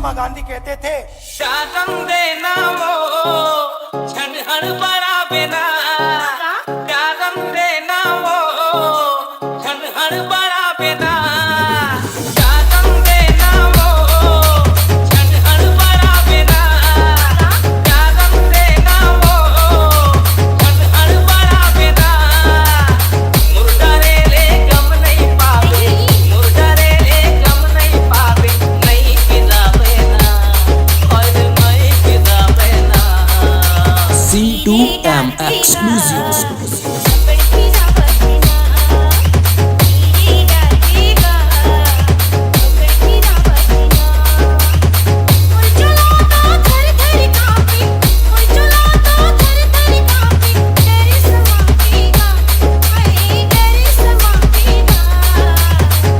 महात्मा गांधी कहते थे, शासन देना वो क्षण हर बड़ा बिना, शासन देना वो क्षण हर बड़ा बिना, शासन देना वो क्षण हर बड़ा बिना, शासन देना वो क्षण हर बड़ा बिना, मुर्दारे ले गम नहीं पावे, मुर्दारे ले गम नहीं पावे, नहीं पिता बेना और नहीं पिता बेना। C2M exclusive.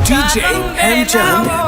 DJ M. Chan.